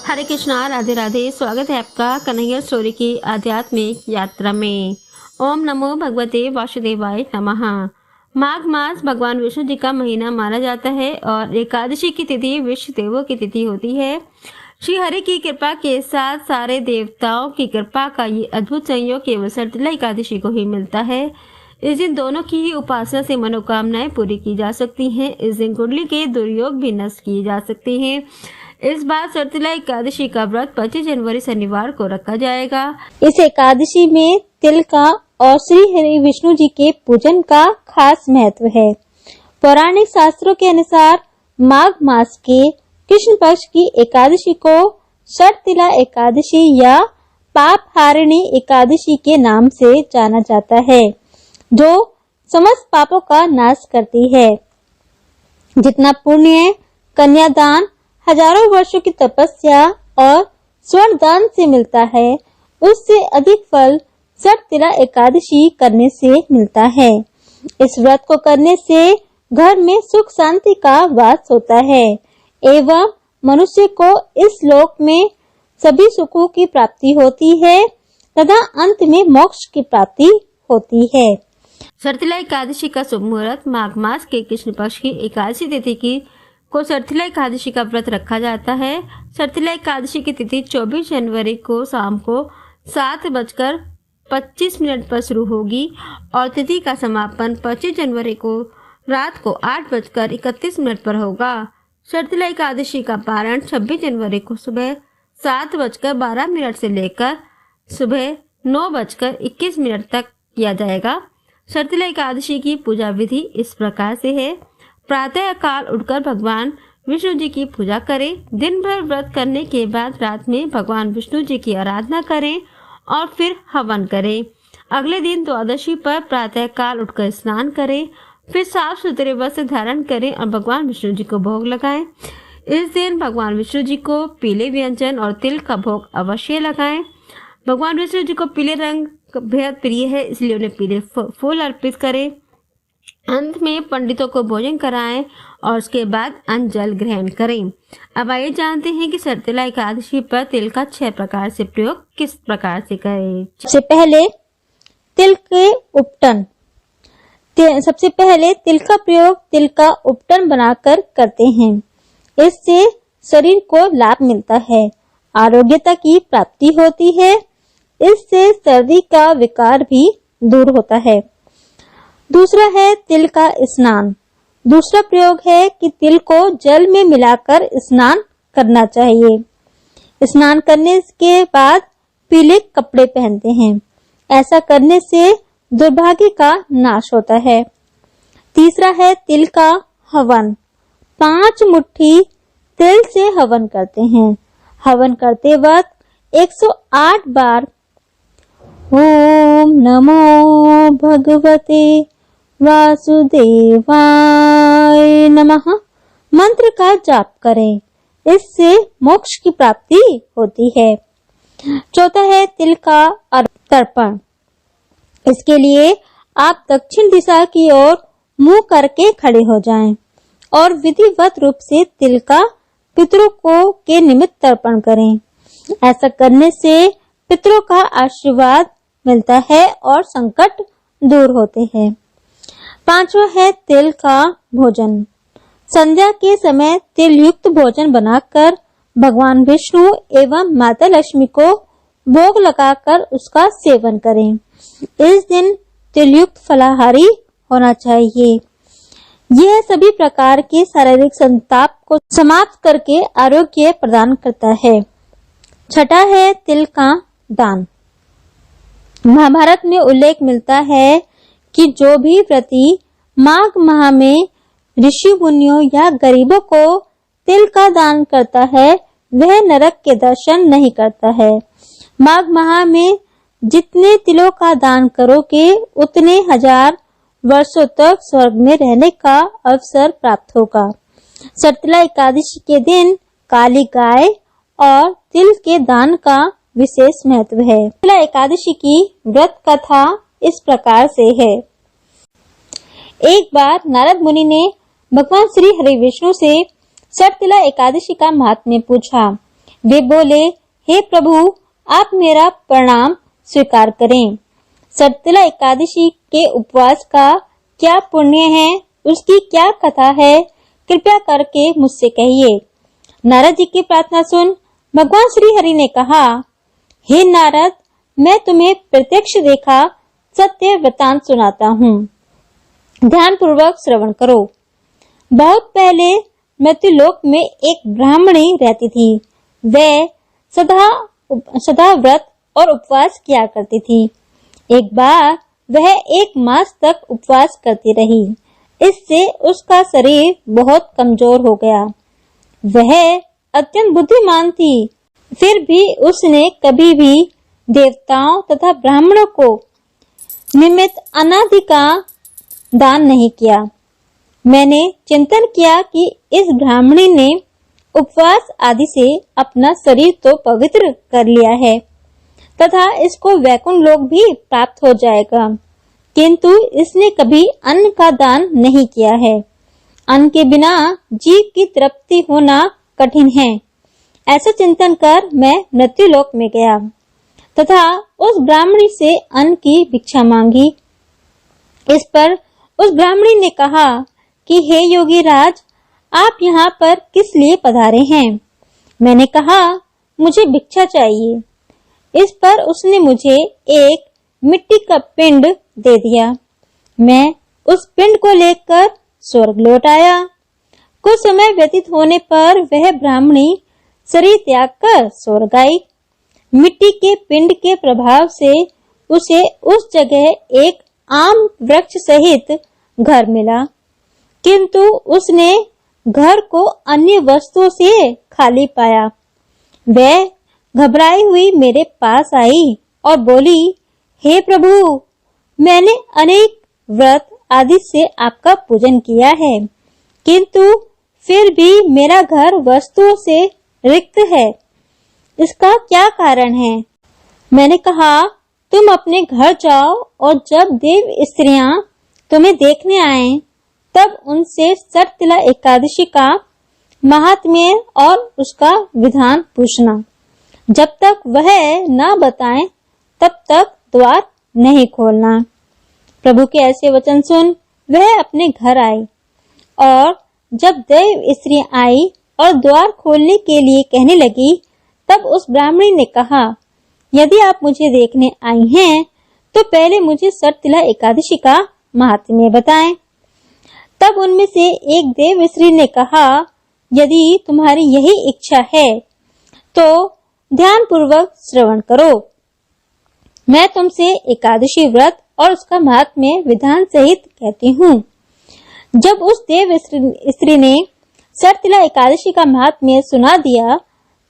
हरे कृष्णा, राधे राधे। स्वागत है आपका कन्हैया स्टोरी की आध्यात्मिक यात्रा में। ओम नमो भगवते वासुदेवाय नमः। माघ मास भगवान विष्णु जी का महीना माना जाता है और एकादशी की तिथि विश्व देवों की तिथि होती है। श्री हरि की कृपा के साथ सारे देवताओं की कृपा का ये अद्भुत संयोग केवल सर्तिला एकादशी को ही मिलता है। इस दिन दोनों की ही उपासना से मनोकामनाएं पूरी की जा सकती हैं। इस दिन कुंडली के दुर्योग भी नष्ट किए जा सकते हैं। इस बार सर्तिला एकादशी का व्रत 25 जनवरी शनिवार को रखा जाएगा। इस एकादशी में तिल का और श्री हरि विष्णु जी के पूजन का खास महत्व है। पौराणिक शास्त्रों के अनुसार माघ मास के कृष्ण पक्ष की एकादशी को सर्तिला एकादशी या पाप हारिणी एकादशी के नाम से जाना जाता है, जो समस्त पापों का नाश करती है। जितना पुण्य कन्यादान, हजारों वर्षों की तपस्या और स्वर्ण दान से मिलता है, उससे अधिक फल सर्तिला एकादशी करने से मिलता है। इस व्रत को करने से घर में सुख शांति का वास होता है एवं मनुष्य को इस लोक में सभी सुखों की प्राप्ति होती है तथा अंत में मोक्ष की प्राप्ति होती है। सर्तिला एकादशी का शुभ मुहूर्त माघ मास के कृष्ण पक्ष की एकादशी तिथि की को सर्तिला एकादशी का व्रत रखा जाता है। सर्तिला एकादशी की तिथि 24 जनवरी को शाम को 7:25 पर शुरू होगी और तिथि का समापन 25 जनवरी को रात को 8:31 पर होगा। सर्तिला एकादशी का पारण 26 जनवरी को सुबह 7:12 से लेकर सुबह 9:21 तक किया जाएगा। सर्तिला एकादशी की पूजा विधि इस प्रकार से है। प्रातः काल उठकर भगवान विष्णु जी की पूजा करें। दिन भर व्रत करने के बाद रात में भगवान विष्णु जी की आराधना करें और फिर हवन करें। अगले दिन द्वादशी पर प्रातः काल उठकर स्नान करें, फिर साफ सुथरे वस्त्र धारण करें और भगवान विष्णु जी को भोग लगाएं। इस दिन भगवान विष्णु जी को पीले व्यंजन और तिल का भोग अवश्य लगाएं। भगवान विष्णु जी को पीले रंग बेहद प्रिय है, इसलिए उन्हें पीले फूल अर्पित करें। अंत में पंडितों को भोजन कराएं और उसके बाद अन्न जल ग्रहण करें। अब आइए जानते हैं कि सर्तिला एकादशी पर तिल का 6 प्रकार से प्रयोग किस प्रकार से करें। सबसे पहले तिल के उपटन। सबसे पहले तिल का प्रयोग तिल का उपटन बनाकर करते हैं। इससे शरीर को लाभ मिलता है, आरोग्यता की प्राप्ति होती है। इससे सर्दी का विकार भी दूर होता है। दूसरा है तिल का स्नान। दूसरा प्रयोग है कि तिल को जल में मिलाकर स्नान करना चाहिए। स्नान करने के बाद पीले कपड़े पहनते हैं। ऐसा करने से दुर्भाग्य का नाश होता है। तीसरा है तिल का हवन। 5 मुट्ठी तिल से हवन करते हैं। हवन करते वक्त 108 बार ओम नमो भगवते वासुदेवाय नमः मंत्र का जाप करें। इससे मोक्ष की प्राप्ति होती है। चौथा है तिल का तर्पण। इसके लिए आप दक्षिण दिशा की ओर मुंह करके खड़े हो जाएं और विधिवत रूप से तिल का पितरों को के निमित्त तर्पण करें। ऐसा करने से पितरों का आशीर्वाद मिलता है और संकट दूर होते हैं। पांचवा है तिल का भोजन। संध्या के समय तिल युक्त भोजन बनाकर भगवान विष्णु एवं माता लक्ष्मी को भोग लगाकर उसका सेवन करें। इस दिन तिल युक्त फलाहारी होना चाहिए। यह सभी प्रकार के शारीरिक संताप को समाप्त करके आरोग्य प्रदान करता है। छठा है तिल का दान। महाभारत में उल्लेख मिलता है कि जो भी व्रती माघ माह में ऋषि मुनियों या गरीबों को तिल का दान करता है, वह नरक के दर्शन नहीं करता है। माघ माह में जितने तिलों का दान करोगे, उतने 1000 वर्षों तक स्वर्ग में रहने का अवसर प्राप्त होगा। सर्तिला एकादशी के दिन काली गाय और तिल के दान का विशेष महत्व है। सर्तिला एकादशी की व्रत कथा इस प्रकार से है। एक बार नारद मुनि ने भगवान श्री हरि विष्णु से सर्तिला एकादशी का महात्म्य पूछा। वे बोले, हे प्रभु, आप मेरा प्रणाम स्वीकार करें। शर्तिला एकादशी के उपवास का क्या पुण्य है, उसकी क्या कथा है, कृपया करके मुझसे कहिए। नारद जी की प्रार्थना सुन भगवान श्री हरि ने कहा, हे नारद, मैं तुम्हें प्रत्यक्ष देखा सत्य वृतांत सुनाता हूँ, ध्यान पूर्वक श्रवण करो। बहुत पहले मृत्युलोक में एक ब्राह्मणी रहती थी। वह सदा व्रत और उपवास किया करती थी। एक बार वह 1 मास तक उपवास करती रही। इससे उसका शरीर बहुत कमजोर हो गया। वह अत्यंत बुद्धिमान थी, फिर भी उसने कभी भी देवताओं तथा ब्राह्मणों को निमित्त अनादि का दान नहीं किया। मैंने चिंतन किया कि इस ब्राह्मणी ने उपवास आदि से अपना शरीर तो पवित्र कर लिया है तथा इसको वैकुंठ लोक भी प्राप्त हो जाएगा, किंतु इसने कभी अन्न का दान नहीं किया है। अन्न के बिना जीव की तृप्ति होना कठिन है। ऐसा चिंतन कर मैं मृत्युलोक में गया तथा उस ब्राह्मणी से अन्न की भिक्षा मांगी। इस पर उस ब्राह्मणी ने कहा कि हे योगी राज, आप यहाँ पर किस लिए पधारे हैं? मैंने कहा, मुझे भिक्षा चाहिए। इस पर उसने मुझे एक मिट्टी का पिंड दे दिया। मैं उस पिंड को लेकर स्वर्ग लौट आया। कुछ समय व्यतीत होने पर वह ब्राह्मणी शरीर त्याग कर स्वर्ग आई। मिट्टी के पिंड के प्रभाव से उसे उस जगह एक आम वृक्ष सहित घर मिला, किंतु उसने घर को अन्य वस्तुओं से खाली पाया। वह घबराई हुई मेरे पास आई और बोली, हे प्रभु, मैंने अनेक व्रत आदि से आपका पूजन किया है, किंतु फिर भी मेरा घर वस्तुओं से रिक्त है। इसका क्या कारण है? मैंने कहा, तुम अपने घर जाओ और जब देव स्त्रियां तुम्हें देखने आए तब उनसे शर्तिला एकादशी का महात्म्य और उसका विधान पूछना। जब तक वह न बताएं तब तक द्वार नहीं खोलना। प्रभु के ऐसे वचन सुन वह अपने घर आई और जब देव स्त्री आई और द्वार खोलने के लिए कहने लगी, तब उस ब्राह्मणी ने कहा, यदि आप मुझे देखने आई हैं तो पहले मुझे शर्तिला एकादशी का महात्म्य बताएं। तब उनमें से एक देव स्त्री ने कहा, यदि तुम्हारी यही इच्छा है तो ध्यान पूर्वक श्रवण करो। मैं तुमसे एकादशी व्रत और उसका महात्म्य विधान सहित कहती हूँ। जब उस देव स्त्री ने शर्तिला एकादशी का महात्म्य सुना दिया,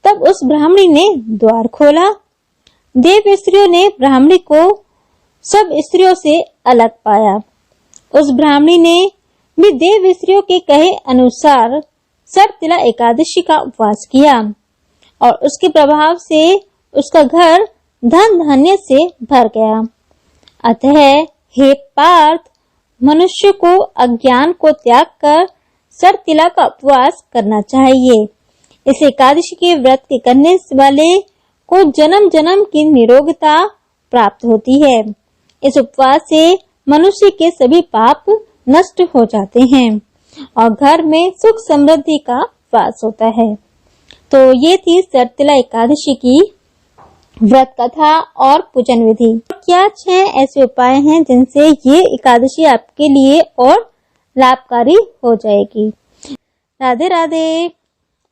तब उस ब्राह्मणी ने द्वार खोला। देव स्त्रियों ने ब्राह्मणी को सब स्त्रियों से अलग पाया। उस ब्राह्मणी ने भी देव स्त्रियों के कहे अनुसार शर्तिला एकादशी का उपवास किया और उसके प्रभाव से उसका घर धन धान्य से भर गया। अतः हे पार्थ, मनुष्य को अज्ञान को त्याग कर शर्तिला का उपवास करना चाहिए। इस एकादशी के व्रत के करने वाले को जन्म जन्म की निरोगता प्राप्त होती है। इस उपवास से मनुष्य के सभी पाप नष्ट हो जाते हैं और घर में सुख समृद्धि का वास होता है। तो ये थी शर्तिला एकादशी की व्रत कथा और पूजन विधि। क्या 6 ऐसे उपाय हैं जिनसे ये एकादशी आपके लिए और लाभकारी हो जाएगी। राधे राधे।